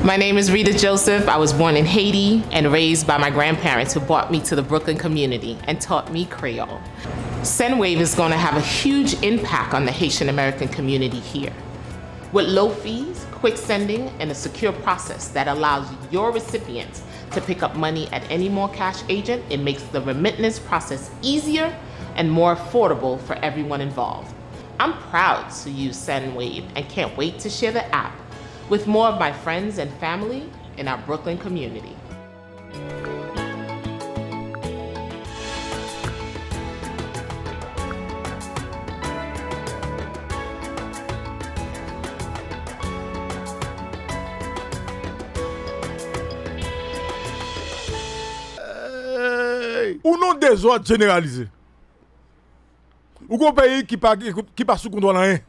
My name is Rita Joseph. I was born in Haiti and raised by my grandparents who brought me to the Brooklyn community and taught me Creole. SendWave is going to have a huge impact on the Haitian American community here. With low fees, quick sending, and a secure process that allows your recipients to pick up money at any more cash agent, it makes the remittance process easier and more affordable for everyone involved. I'm proud to use SendWave and can't wait to share the app with more of my friends and family in our Brooklyn community. Ou non désordre généralisé. Ou un pays qui pas sous contrôle rien.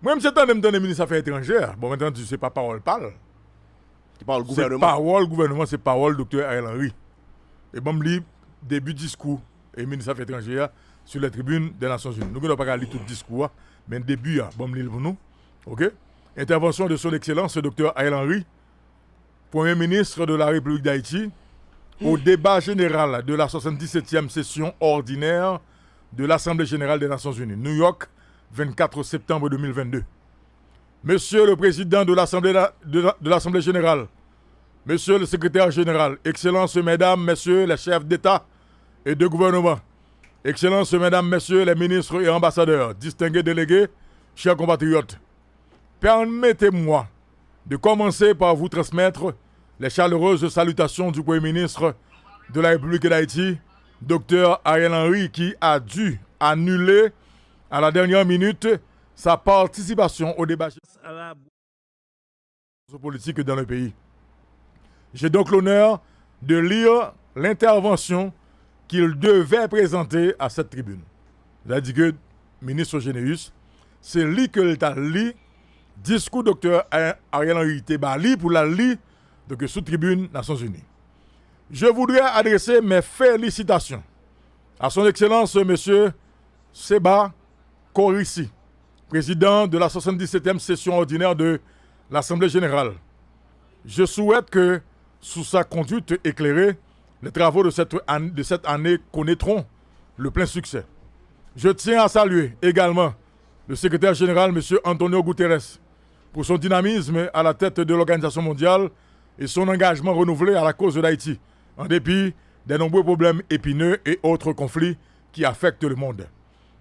Moi, je suis le ministre des Affaires étrangères. Bon, maintenant, tu sais pas parole parle. Tu parles gouvernement. C'est parole gouvernement, c'est parole docteur Ariel Henry. Et bon, je lis début discours et ministre des Affaires étrangères sur la tribune des Nations Unies. Nous ne pouvons pas lire tout le discours, mais début, bon, je lis pour nous. OK? Intervention de son Excellence, le docteur Ariel Henry, Premier ministre de la République d'Haïti, au débat général de la 77e session ordinaire de l'Assemblée générale des Nations Unies, New York, 24 septembre 2022. Monsieur le Président de l'Assemblée générale, Monsieur le Secrétaire général, Excellences, Mesdames, Messieurs les chefs d'État et de gouvernement, Excellences, Mesdames, Messieurs les ministres et ambassadeurs, distingués délégués, chers compatriotes, permettez-moi de commencer par vous transmettre les chaleureuses salutations du Premier ministre de la République d'Haïti, Dr Ariel Henry, qui a dû annuler à la minute sa participation au débat politique dans le pays. J'ai donc l'honneur de lire l'intervention qu'il devait présenter à cette tribune. Il a dit que, ministre Généus, c'est lui que l'État lit, discours docteur Ariel Henry Tébali pour la lire de sous tribune Nations Unies. Je voudrais adresser mes félicitations à son Excellence M. Seba Korissi, président de la 77e session ordinaire de l'Assemblée générale. Je souhaite que, sous sa conduite éclairée, les travaux de cette année connaîtront le plein succès. Je tiens à saluer également le secrétaire général M. Antonio Guterres pour son dynamisme à la tête de l'Organisation mondiale et son engagement renouvelé à la cause de l'Haïti, en dépit des nombreux problèmes épineux et autres conflits qui affectent le monde.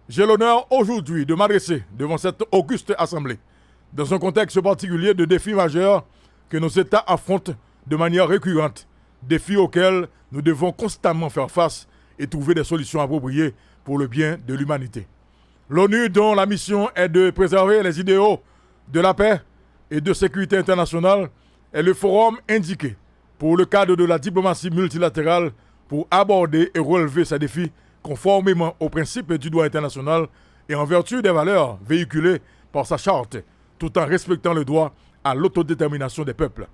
J'ai l'honneur aujourd'hui de m'adresser devant cette auguste assemblée, dans un contexte particulier de défis majeurs que nos États affrontent de manière récurrente, défis auxquels nous devons constamment faire face et trouver des solutions appropriées pour le bien de l'humanité. L'ONU, dont la mission est de préserver les idéaux de la paix et de sécurité internationale, est le forum indiqué pour le cadre de la diplomatie multilatérale pour aborder et relever ces défis conformément aux principes du droit international et en vertu des valeurs véhiculées par sa charte, tout en respectant le droit à l'autodétermination des peuples.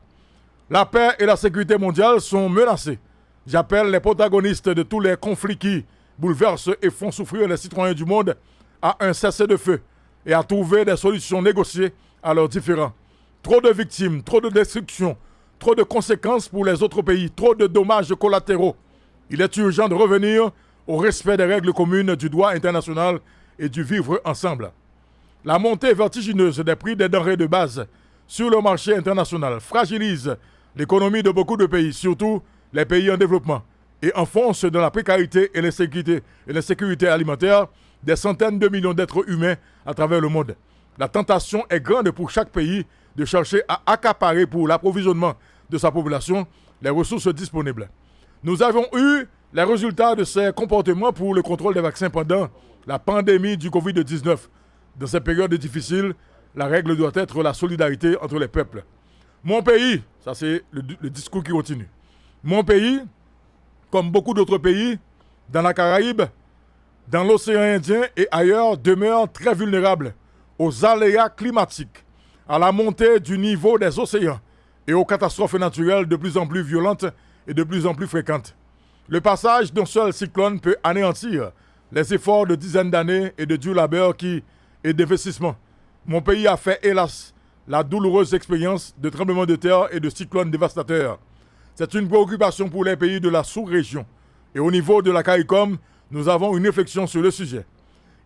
La paix et la sécurité mondiale sont menacées. J'appelle les protagonistes de tous les conflits qui bouleversent et font souffrir les citoyens du monde à un cessez-le-feu et à trouver des solutions négociées à leurs différends. Trop de victimes, trop de destruction, trop de conséquences pour les autres pays, trop de dommages collatéraux. Il est urgent de revenir au respect des règles communes du droit international et du vivre ensemble. La montée vertigineuse des prix des denrées de base sur le marché international fragilise l'économie de beaucoup de pays, surtout les pays en développement, et enfonce dans la précarité et l'insécurité alimentaire des centaines de millions d'êtres humains à travers le monde. La tentation est grande pour chaque pays de chercher à accaparer pour l'approvisionnement de sa population les ressources disponibles. Nous avons eu les résultats de ces comportements pour le contrôle des vaccins pendant la pandémie du Covid-19. Dans ces périodes difficiles, la règle doit être la solidarité entre les peuples. Mon pays, ça c'est le discours qui continue. Mon pays, comme beaucoup d'autres pays, dans la Caraïbe, dans l'océan Indien et ailleurs, demeure très vulnérable aux aléas climatiques, à la montée du niveau des océans et aux catastrophes naturelles de plus en plus violentes et de plus en plus fréquentes. Le passage d'un seul cyclone peut anéantir les efforts de dizaines d'années et de dur labeur et d'investissement. Mon pays a fait, hélas, la douloureuse expérience de tremblements de terre et de cyclones dévastateurs. C'est une préoccupation pour les pays de la sous-région. Et au niveau de la CARICOM, nous avons une réflexion sur le sujet.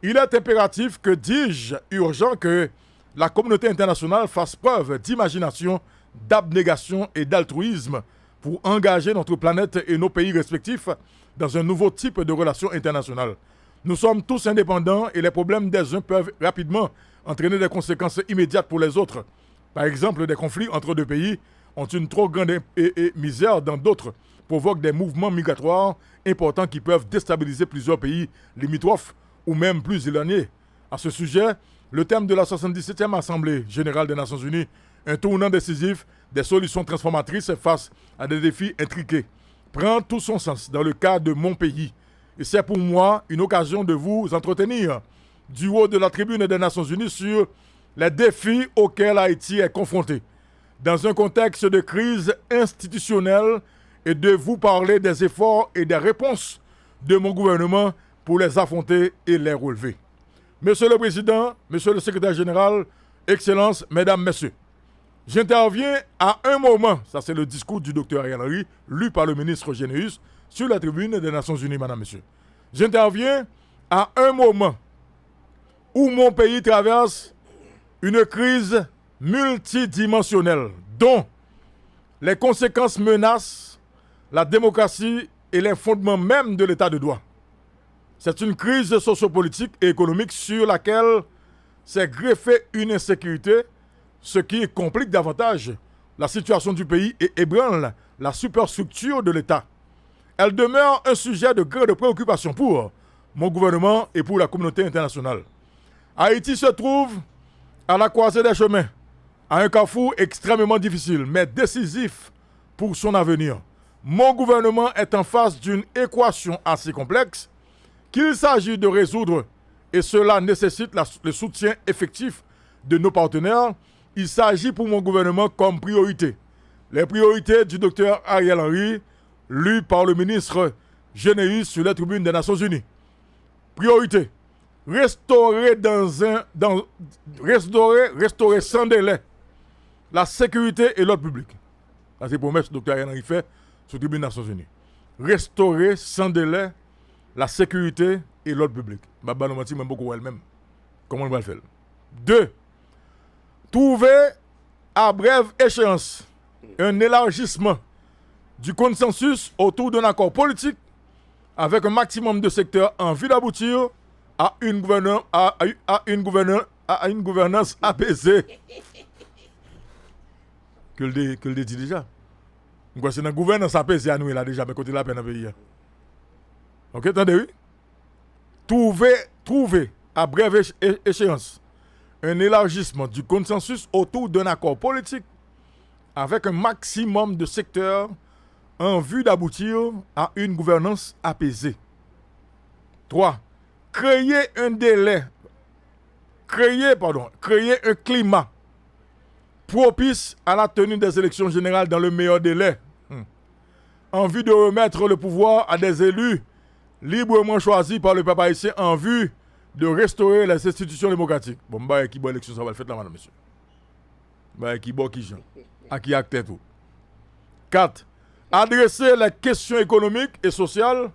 Il est impératif que, dis-je, urgent que la communauté internationale fasse preuve d'imagination, d'abnégation et d'altruisme pour engager notre planète et nos pays respectifs dans un nouveau type de relations internationales. Nous sommes tous indépendants et les problèmes des uns peuvent rapidement entraîner des conséquences immédiates pour les autres. Par exemple, des conflits entre deux pays ont une trop grande misère dans d'autres, provoquent des mouvements migratoires importants qui peuvent déstabiliser plusieurs pays limitrophes ou même plus éloignés. À ce sujet, le thème de la 77e Assemblée générale des Nations Unies, un tournant décisif des solutions transformatrices face à des défis intriqués, prend tout son sens dans le cas de mon pays. Et c'est pour moi une occasion de vous entretenir du haut de la tribune des Nations Unies sur les défis auxquels Haïti est confronté, dans un contexte de crise institutionnelle, et de vous parler des efforts et des réponses de mon gouvernement pour les affronter et les relever. Monsieur le Président, Monsieur le Secrétaire Général, Excellences, Mesdames, Messieurs, j'interviens à un moment, ça c'est le discours du Dr Ariel Henry, lu par le ministre Généus, sur la tribune des Nations Unies, Madame, Monsieur. J'interviens à un moment où mon pays traverse une crise multidimensionnelle dont les conséquences menacent la démocratie et les fondements même de l'état de droit. C'est une crise sociopolitique et économique sur laquelle s'est greffée une insécurité, ce qui complique davantage la situation du pays et ébranle la superstructure de l'État. Elle demeure un sujet de grande préoccupation pour mon gouvernement et pour la communauté internationale. Haïti se trouve à la croisée des chemins, à un carrefour extrêmement difficile, mais décisif pour son avenir. Mon gouvernement est en face d'une équation assez complexe qu'il s'agit de résoudre, et cela nécessite le soutien effectif de nos partenaires. Il s'agit pour mon gouvernement comme priorité. Les priorités du Dr Ariel Henry, lues par le ministre Généus sur la tribune des Nations Unies. Priorité: restaurer sans délai la sécurité et l'ordre public. Ça, c'est la promesse que le Dr Ariel Henry fait sur la tribune des Nations Unies. Restaurer sans délai la sécurité et l'ordre public. Je ne vais pas beaucoup elle-même. Comment on va le faire? 2. Trouver à brève échéance un élargissement du consensus autour d'un accord politique avec un maximum de secteurs en vue d'aboutir à une gouvernance apaisée. Que le dit déjà. C'est une gouvernance apaisée à nous là déjà, mais côté la peine à pays. Ok, attendez, oui? Trouver à brève échéance un élargissement du consensus autour d'un accord politique avec un maximum de secteurs en vue d'aboutir à une gouvernance apaisée. 3. Créer un climat propice à la tenue des élections générales dans le meilleur délai, en vue de remettre le pouvoir à des élus librement choisis par le peuple haïtien en vue de restaurer les institutions démocratiques. Bon, bah, qui bon élection, ça va le faire là, madame, monsieur. Bah, qui bon, qui Jean. À qui acte tout. 4. Adresser les questions économiques et sociales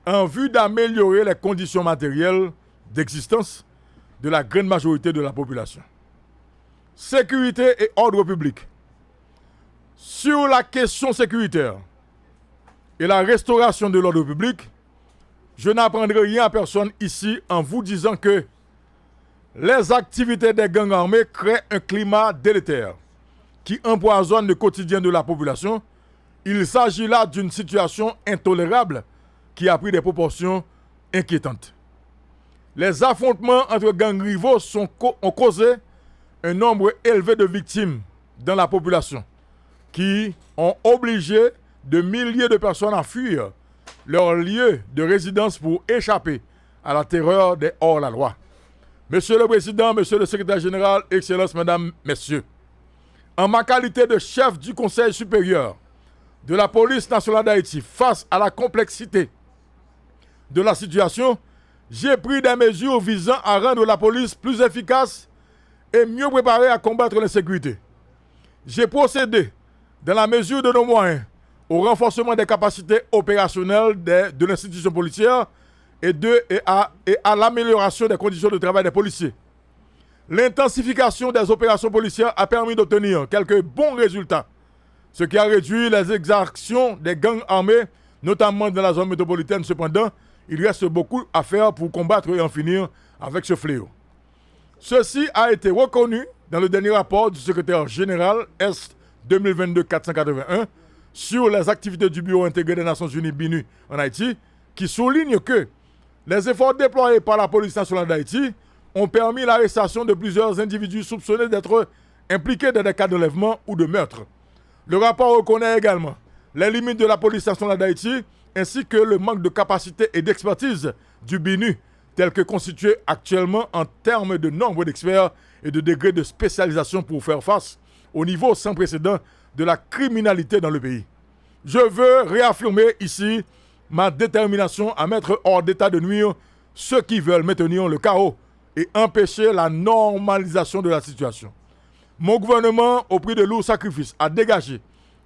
en vue d'améliorer les conditions matérielles d'existence de la grande majorité de la population. Sécurité et ordre public. Sur la question sécuritaire et la restauration de l'ordre public, je n'apprendrai rien à personne ici en vous disant que les activités des gangs armés créent un climat délétère qui empoisonne le quotidien de la population. Il s'agit là d'une situation intolérable qui a pris des proportions inquiétantes. Les affrontements entre gangs rivaux ont causé un nombre élevé de victimes dans la population qui ont obligé de milliers de personnes à fuir leur lieu de résidence pour échapper à la terreur des hors-la-loi. Monsieur le Président, Monsieur le Secrétaire Général, Excellences, Mesdames, Messieurs, en ma qualité de chef du Conseil supérieur de la Police nationale d'Haïti, face à la complexité de la situation, j'ai pris des mesures visant à rendre la police plus efficace et mieux préparés à combattre l'insécurité. J'ai procédé, dans la mesure de nos moyens, au renforcement des capacités opérationnelles de l'institution policière et à l'amélioration des conditions de travail des policiers. L'intensification des opérations policières a permis d'obtenir quelques bons résultats, ce qui a réduit les exactions des gangs armés, notamment dans la zone métropolitaine. Cependant, il reste beaucoup à faire pour combattre et en finir avec ce fléau. Ceci a été reconnu dans le dernier rapport du secrétaire général Est 2022-481 sur les activités du Bureau intégré des Nations Unies BINU en Haïti, qui souligne que les efforts déployés par la police nationale d'Haïti ont permis l'arrestation de plusieurs individus soupçonnés d'être impliqués dans des cas d'enlèvement ou de meurtre. Le rapport reconnaît également les limites de la police nationale d'Haïti ainsi que le manque de capacité et d'expertise du BINU, tel que constitué actuellement en termes de nombre d'experts et de degrés de spécialisation pour faire face au niveau sans précédent de la criminalité dans le pays. Je veux réaffirmer ici ma détermination à mettre hors d'état de nuire ceux qui veulent maintenir le chaos et empêcher la normalisation de la situation. Mon gouvernement, au prix de lourds sacrifices, a dégagé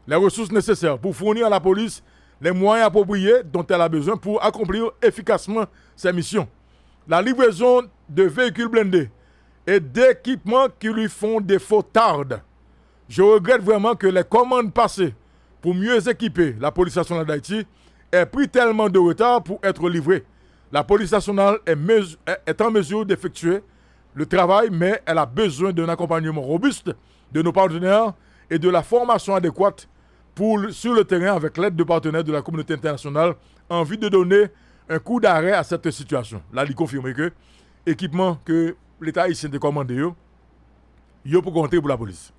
les ressources nécessaires pour fournir à la police les moyens appropriés dont elle a besoin pour accomplir efficacement ses missions. La livraison de véhicules blindés et d'équipements qui lui font défaut tarde. Je regrette vraiment que les commandes passées pour mieux équiper la police nationale d'Haïti aient pris tellement de retard pour être livrées. La police nationale est en mesure d'effectuer le travail, mais elle a besoin d'un accompagnement robuste de nos partenaires et de la formation adéquate sur le terrain avec l'aide de partenaires de la communauté internationale en vue de donner un coup d'arrêt à cette situation. Là, il confirme que l'équipement que l'État haïtien a commandé, il pour compter pour la police.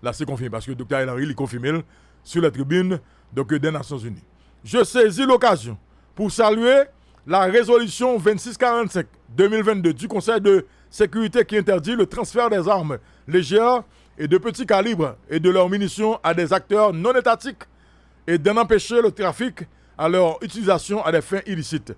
Là, c'est confirmé parce que le Dr. Henry l'a confirmé sur la tribune des Nations Unies. Je saisis l'occasion pour saluer la résolution 2645-2022 du Conseil de sécurité qui interdit le transfert des armes légères et de petit calibre et de leurs munitions à des acteurs non étatiques et d'en empêcher le trafic à leur utilisation à des fins illicites.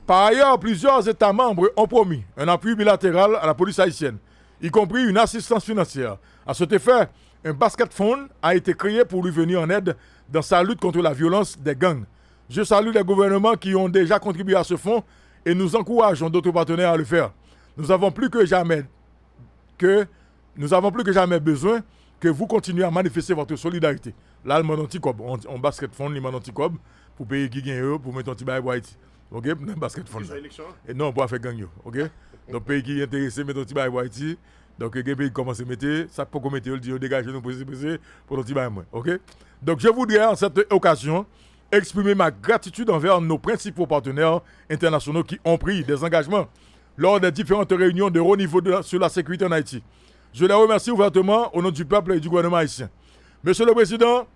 Par ailleurs, plusieurs États membres ont promis un appui bilatéral à la police haïtienne, y compris une assistance financière. À cet effet, un basket fund a été créé pour lui venir en aide dans sa lutte contre la violence des gangs. Je salue les gouvernements qui ont déjà contribué à ce fonds et nous encourageons d'autres partenaires à le faire. Nous avons plus que jamais besoin que vous continuiez à manifester votre solidarité. Là, le monde anti-cob, on basket fund, le monde anti-cob, pour payer qui gagne, pour mettre un petit bail pour Haïti. Ok? Basket fund. Et non, pour faire gang. Ok? Donc, pays qui est intéressé, mettre un petit bail pour Haïti. Donc, les pays commencent à mettre, ça peut mettre, le dire, dégagez nous pour un petit bail. Ok? Donc, je voudrais, en cette occasion, exprimer ma gratitude envers nos principaux partenaires internationaux qui ont pris des engagements lors des différentes réunions de haut niveau sur la sécurité en Haïti. Je les remercie ouvertement au nom du peuple et du gouvernement haïtien. Monsieur le Président,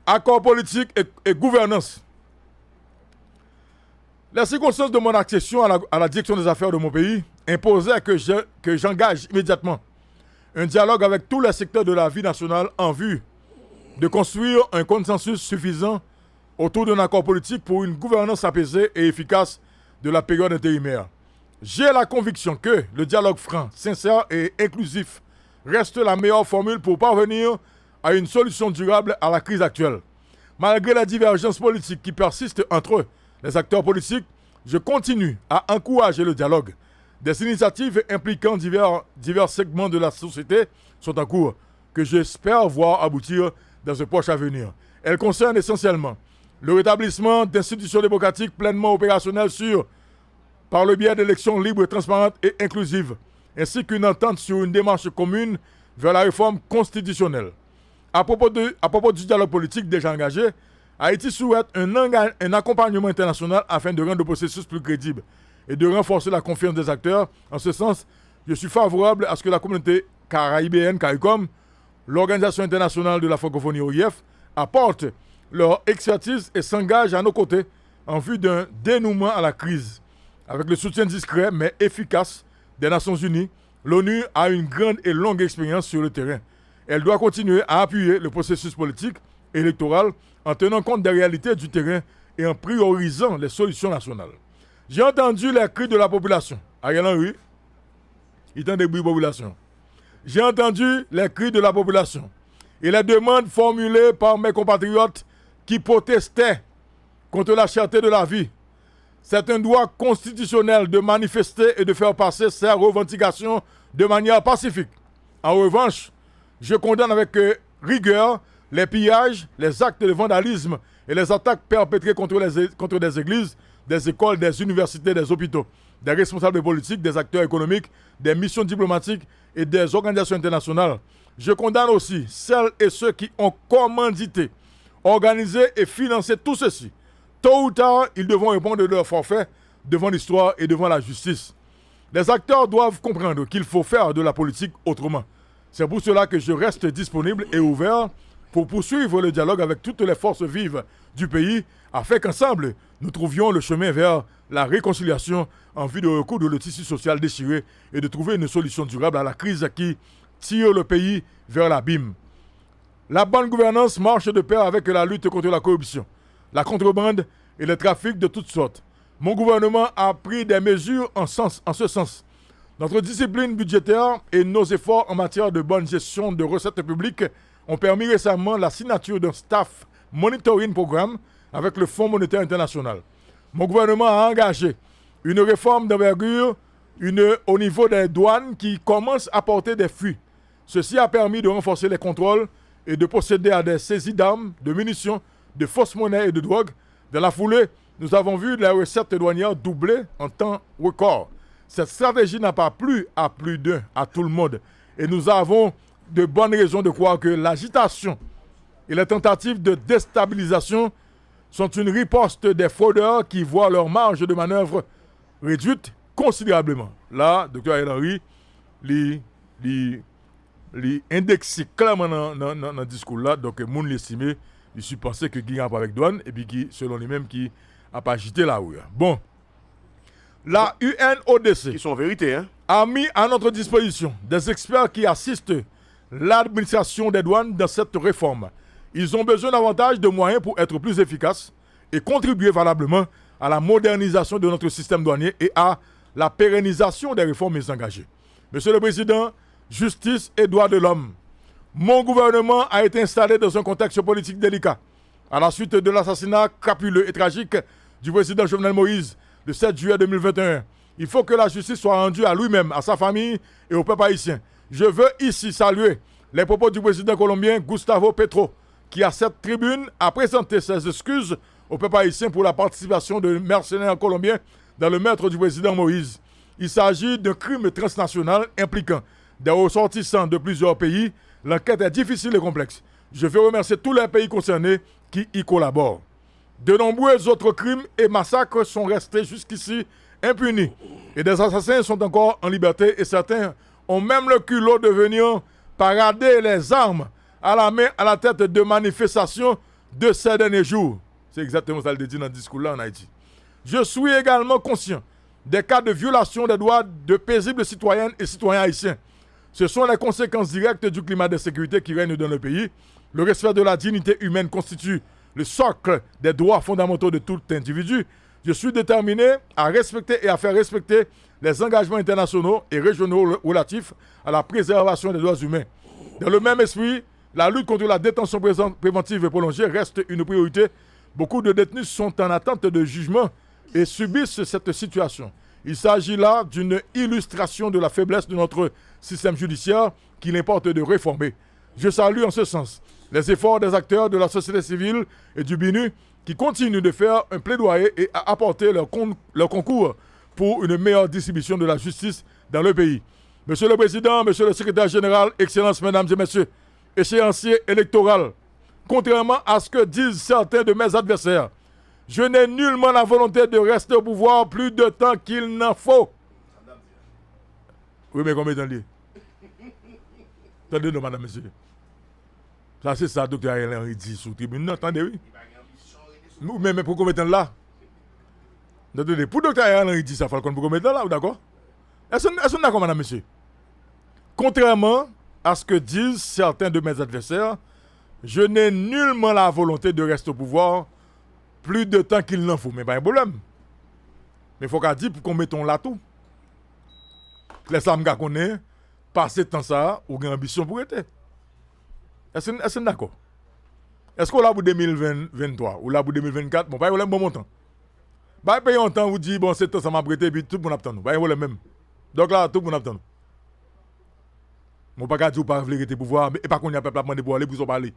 accord politique et gouvernance. Les circonstances de mon accession à la direction des affaires de mon pays imposaient que j'engage immédiatement un dialogue avec tous les secteurs de la vie nationale en vue de construire un consensus suffisant autour d'un accord politique pour une gouvernance apaisée et efficace de la période intérimaire. J'ai la conviction que le dialogue franc, sincère et inclusif reste la meilleure formule pour parvenir à une solution durable à la crise actuelle. Malgré la divergence politique qui persiste entre les acteurs politiques, je continue à encourager le dialogue. Des initiatives impliquant divers segments de la société sont en cours, que j'espère voir aboutir dans un proche avenir. Elles concernent essentiellement le rétablissement d'institutions démocratiques pleinement opérationnelles par le biais d'élections libres, transparentes et inclusives, ainsi qu'une entente sur une démarche commune vers la réforme constitutionnelle. À propos du dialogue politique déjà engagé, Haïti souhaite un accompagnement international afin de rendre le processus plus crédible et de renforcer la confiance des acteurs. En ce sens, je suis favorable à ce que la communauté caribéenne, CARICOM, l'Organisation internationale de la francophonie OIF, apporte leur expertise et s'engage à nos côtés en vue d'un dénouement à la crise. Avec le soutien discret mais efficace des Nations Unies, l'ONU a une grande et longue expérience sur le terrain. Elle doit continuer à appuyer le processus politique et électoral en tenant compte des réalités du terrain et en priorisant les solutions nationales. J'ai entendu les cris de la population. Ariel Henry, il entend des bruits de la population. j'ai entendu les cris de la population et les demandes formulées par mes compatriotes qui protestaient contre la cherté de la vie. C'est un droit constitutionnel de manifester et de faire passer ces revendications de manière pacifique. En revanche, je condamne avec rigueur les pillages, les actes de vandalisme et les attaques perpétrées contre des églises, des écoles, des universités, des hôpitaux, des responsables politiques, des acteurs économiques, des missions diplomatiques et des organisations internationales. Je condamne aussi celles et ceux qui ont commandité, organisé et financé tout ceci. Tôt ou tard, ils devront répondre de leur forfait devant l'histoire et devant la justice. Les acteurs doivent comprendre qu'il faut faire de la politique autrement. C'est pour cela que je reste disponible et ouvert pour poursuivre le dialogue avec toutes les forces vives du pays afin qu'ensemble, nous trouvions le chemin vers la réconciliation en vue de recoudre le tissu social déchiré et de trouver une solution durable à la crise qui tire le pays vers l'abîme. La bonne gouvernance marche de pair avec la lutte contre la corruption, la contrebande et le trafic de toutes sortes. Mon gouvernement a pris des mesures en ce sens. Notre discipline budgétaire et nos efforts en matière de bonne gestion de recettes publiques ont permis récemment la signature d'un staff monitoring programme avec le Fonds monétaire international. Mon gouvernement a engagé une réforme d'envergure au niveau des douanes qui commence à porter des fruits. Ceci a permis de renforcer les contrôles et de procéder à des saisies d'armes, de munitions, de fausses monnaies et de drogues. Dans la foulée, nous avons vu les recettes douanières doubler en temps record. Cette stratégie n'a pas plu à plus d'un, à tout le monde. Et nous avons de bonnes raisons de croire que l'agitation et les tentatives de déstabilisation sont une riposte des fraudeurs qui voient leur marge de manœuvre réduite considérablement. Là, Dr. Ariel Henry l'indexe clairement dans le discours là, donc le monde l'estimé, il suppensait que qui a pas avec douane et puis qui, selon lui-même, qui a pas agité la rue. Bon, la UNODC Qui sont en vérité, hein? a mis à notre disposition des experts qui assistent l'administration des douanes dans cette réforme. Ils ont besoin davantage de moyens pour être plus efficaces et contribuer valablement à la modernisation de notre système douanier et à la pérennisation des réformes engagées. Monsieur le Président, justice et droits de l'homme. Mon gouvernement a été installé dans un contexte politique délicat. À la suite de l'assassinat crapuleux et tragique du président Jovenel Moïse le 7 juillet 2021, il faut que la justice soit rendue à lui-même, à sa famille et au peuple haïtien. Je veux ici saluer les propos du président colombien Gustavo Petro, qui à cette tribune a présenté ses excuses au peuple haïtien pour la participation de mercenaires colombiens dans le meurtre du président Moïse. Il s'agit d'un crime transnational impliquant des ressortissants de plusieurs pays. L'enquête est difficile et complexe. Je veux remercier tous les pays concernés qui y collaborent. De nombreux autres crimes et massacres sont restés jusqu'ici impunis. Et des assassins sont encore en liberté et certains ont même le culot de venir parader les armes à la main à la tête de manifestations de ces derniers jours. C'est exactement ça le dit dans le discours-là en Haïti. Je suis également conscient des cas de violation des droits de paisibles citoyennes et citoyens haïtiens. Ce sont les conséquences directes du climat de sécurité qui règne dans le pays. Le respect de la dignité humaine constitue le socle des droits fondamentaux de tout individu. Je suis déterminé à respecter et à faire respecter les engagements internationaux et régionaux relatifs à la préservation des droits humains. Dans le même esprit, la lutte contre la détention préventive et prolongée reste une priorité. Beaucoup de détenus sont en attente de jugement et subissent cette situation. Il s'agit là d'une illustration de la faiblesse de notre système judiciaire qu'il importe de réformer. Je salue en ce sens les efforts des acteurs de la société civile et du BINU qui continuent de faire un plaidoyer et à apporter leur concours pour une meilleure distribution de la justice dans le pays. Monsieur le Président, Monsieur le Secrétaire Général, Excellences, Mesdames et Messieurs, échéancier électoral, contrairement à ce que disent certains de mes adversaires, je n'ai nullement la volonté de rester au pouvoir plus de temps qu'il n'en faut. Oui, mais combien de temps? Attendez, non, madame, monsieur. Ça, c'est ça, docteur Ariel Henry dit sous tribune. Non, attendez, oui. Mais pour combien de temps là? Attendez, pour docteur Ariel Henry dit ça, Falcon, pour combien de temps là, d'accord? Est-ce qu'on est d'accord, madame, monsieur? Contrairement à ce que disent certains de mes adversaires, je n'ai nullement la volonté de rester au pouvoir plus de temps qu'il n'en faut. Mais pas un problème. Mais il faut qu'à dire pour qu'on mette là tout. Les femmes qu'on est, passer temps ça, ou une ambition pour être. Est-ce que d'accord? Est-ce qu'on l'a pour 2023 ou là pour 2024? Bon, pas un bon montant. Pas payer un temps, vous dites, bon, c'est temps, ça m'a prêté, puis tout le monde attend nous. Pas le même. Donc là, tout le monde attend nous. Mon pas dire ou pas vouloir rester pouvoir, et pas qu'on y a peuple à demander pour aller pour s'en parler.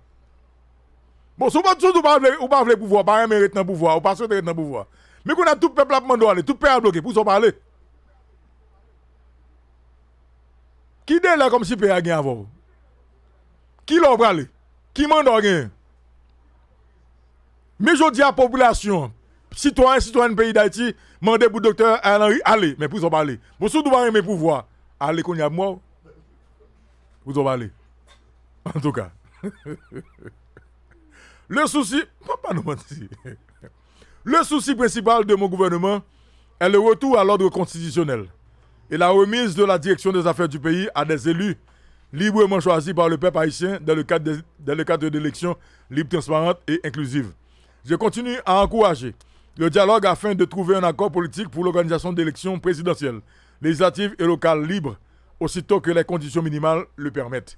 Bon, si vous pas vouloir pouvoir, pas mérite dans pouvoir, ou pas souhaiter dans pouvoir. Mais qu'on a tout peuple à demander aller, tout peuple à bloquer pour s'en parler. Qui est là comme si pays a gagné avant? Qui l'a parlé? Qui m'a gagné? Mais je dis à la population, citoyen pays d'Haïti, mandez pour le docteur Henry, allez, mais pour s'en parler. Bon, si vous avez mes pouvoirs, allez qu'on y a moi. Vous en parlez. En tout cas. Le souci, pas nous mentir. Le souci principal de mon gouvernement est le retour à l'ordre constitutionnel et la remise de la direction des affaires du pays à des élus librement choisis par le peuple haïtien dans le cadre d'élections libres, transparentes et inclusives. Je continue à encourager le dialogue afin de trouver un accord politique pour l'organisation d'élections présidentielles, législatives et locales libres, aussitôt que les conditions minimales le permettent.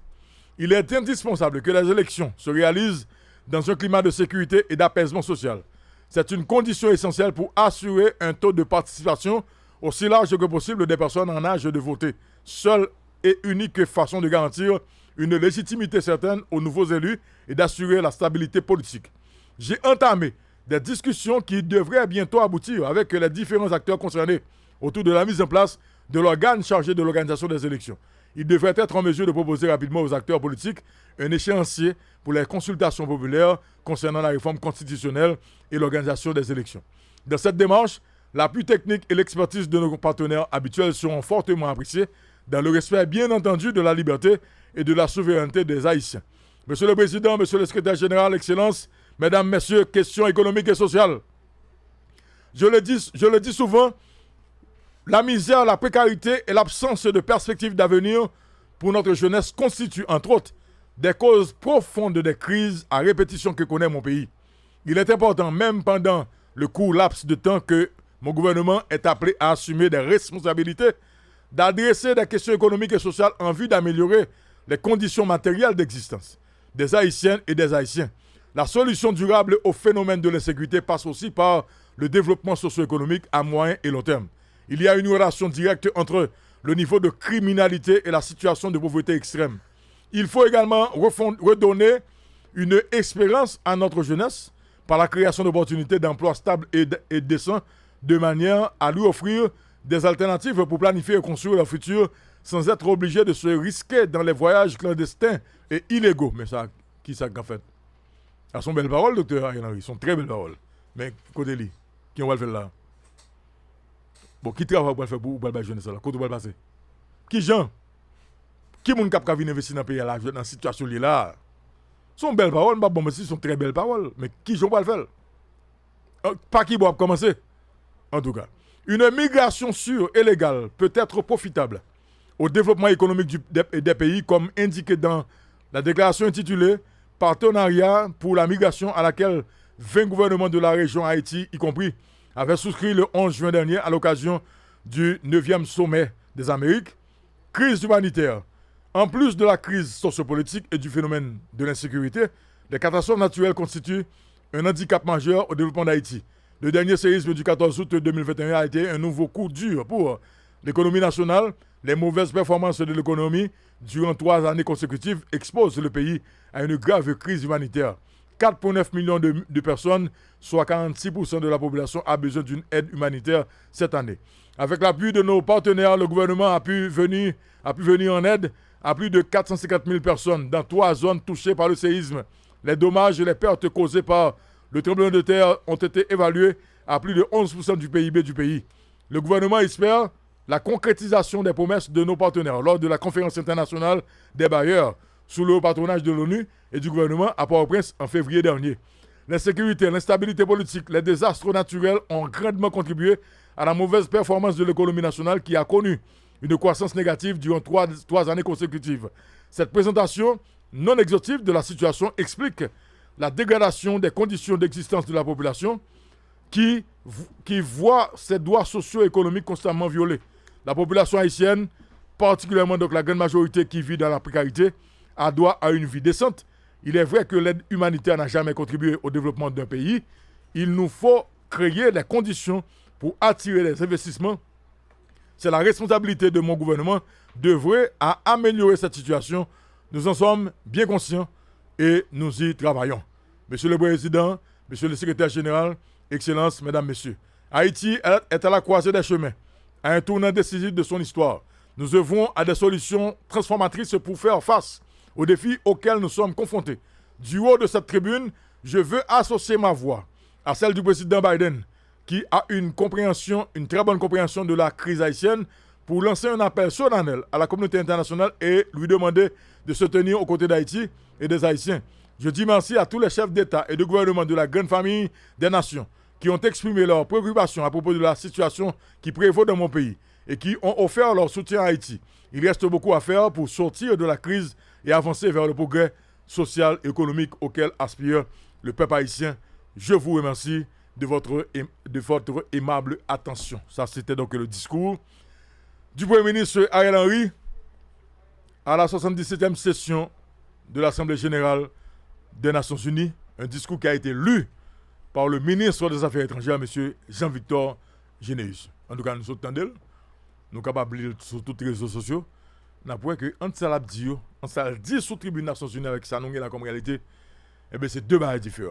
Il est indispensable que les élections se réalisent dans un climat de sécurité et d'apaisement social. C'est une condition essentielle pour assurer un taux de participation aussi large que possible des personnes en âge de voter. Seule et unique façon de garantir une légitimité certaine aux nouveaux élus et d'assurer la stabilité politique. J'ai entamé des discussions qui devraient bientôt aboutir avec les différents acteurs concernés autour de la mise en place de l'organe chargé de l'organisation des élections. Il devrait être en mesure de proposer rapidement aux acteurs politiques un échéancier pour les consultations populaires concernant la réforme constitutionnelle et l'organisation des élections. Dans cette démarche, l'appui technique et l'expertise de nos partenaires habituels seront fortement appréciés dans le respect bien entendu de la liberté et de la souveraineté des Haïtiens. Monsieur le Président, Monsieur le Secrétaire Général, Excellences, Mesdames, Messieurs, questions économiques et sociales. Je le dis souvent, la misère, la précarité et l'absence de perspectives d'avenir pour notre jeunesse constituent, entre autres, des causes profondes des crises à répétition que connaît mon pays. Il est important, même pendant le court laps de temps que mon gouvernement est appelé à assumer des responsabilités, d'adresser des questions économiques et sociales en vue d'améliorer les conditions matérielles d'existence des Haïtiennes et des Haïtiens. La solution durable au phénomène de l'insécurité passe aussi par le développement socio-économique à moyen et long terme. Il y a une relation directe entre le niveau de criminalité et la situation de pauvreté extrême. Il faut également redonner une expérience à notre jeunesse par la création d'opportunités d'emplois stables et décents de manière à lui offrir des alternatives pour planifier et construire leur futur sans être obligé de se risquer dans les voyages clandestins et illégaux. Mais ça, qui ça en fait? Elles sont belles paroles, docteur Ariel Henry, sont très belles paroles. Mais côté lui, qui on va le faire là? Bon, qui travaille pour le faire pour la jeunesse là? Côté on va le passer? Qui gens? Qui moun kap ka vinn investir dans le pays là, dans la situation là? Sont belles paroles, bon, mais ce sont très belles paroles. Mais qui j'en va le faire? Pas qui va commencer? En tout cas, une migration sûre et légale peut être profitable au développement économique des pays, comme indiqué dans la déclaration intitulée Partenariat pour la migration, à laquelle 20 gouvernements de la région Haïti, y compris, avaient souscrit le 11 juin dernier à l'occasion du 9e sommet des Amériques. Crise humanitaire. En plus de la crise sociopolitique et du phénomène de l'insécurité, les catastrophes naturelles constituent un handicap majeur au développement d'Haïti. Le dernier séisme du 14 août 2021 a été un nouveau coup dur pour l'économie nationale. Les mauvaises performances de l'économie durant 3 années consécutives exposent le pays à une grave crise humanitaire. 4,9 millions de personnes, soit 46% de la population, a besoin d'une aide humanitaire cette année. Avec l'appui de nos partenaires, le gouvernement a pu venir en aide à plus de 450 000 personnes dans 3 zones touchées par le séisme. Les dommages et les pertes causées par le tremblement de terre ont été évalués à plus de 11% du PIB du pays. Le gouvernement espère la concrétisation des promesses de nos partenaires lors de la conférence internationale des bailleurs sous le haut patronage de l'ONU et du gouvernement à Port-au-Prince en février dernier. L'insécurité, l'instabilité politique, les désastres naturels ont grandement contribué à la mauvaise performance de l'économie nationale qui a connu une croissance négative durant 3 années consécutives. Cette présentation non exhaustive de la situation explique la dégradation des conditions d'existence de la population qui voit ses droits socio-économiques constamment violés. La population haïtienne particulièrement donc la grande majorité qui vit dans la précarité, a droit à une vie décente. Il est vrai que l'aide humanitaire n'a jamais contribué au développement d'un pays. Il nous faut créer les conditions pour attirer les investissements. C'est la responsabilité de mon gouvernement d'œuvrer à améliorer cette situation. Nous en sommes bien conscients et nous y travaillons. Monsieur le Président, Monsieur le Secrétaire Général, Excellences, Mesdames, Messieurs, Haïti est à la croisée des chemins, à un tournant décisif de son histoire. Nous œuvrons à des solutions transformatrices pour faire face aux défis auxquels nous sommes confrontés. Du haut de cette tribune, je veux associer ma voix à celle du président Biden, qui a une très bonne compréhension de la crise haïtienne, pour lancer un appel solennel à la communauté internationale et lui demander de se tenir aux côtés d'Haïti et des Haïtiens. Je dis merci à tous les chefs d'État et de gouvernement de la grande famille des nations qui ont exprimé leurs préoccupations à propos de la situation qui prévaut dans mon pays et qui ont offert leur soutien à Haïti. Il reste beaucoup à faire pour sortir de la crise et avancer vers le progrès social et économique auquel aspire le peuple haïtien. Je vous remercie de votre aimable attention. Ça, c'était donc le discours du Premier ministre Ariel Henry à la 77e session de l'Assemblée générale des Nations Unies. Un discours qui a été lu par le ministre des Affaires étrangères, M. Jean-Victor Généus. En tout cas, nous sommes tendels, nous sommes capables de lire sur tous les réseaux sociaux. Nous avons que entre ça l'a dit sur la tribune des Nations Unies avec ça, nous avons comme réalité, eh bien, c'est deux barres différents.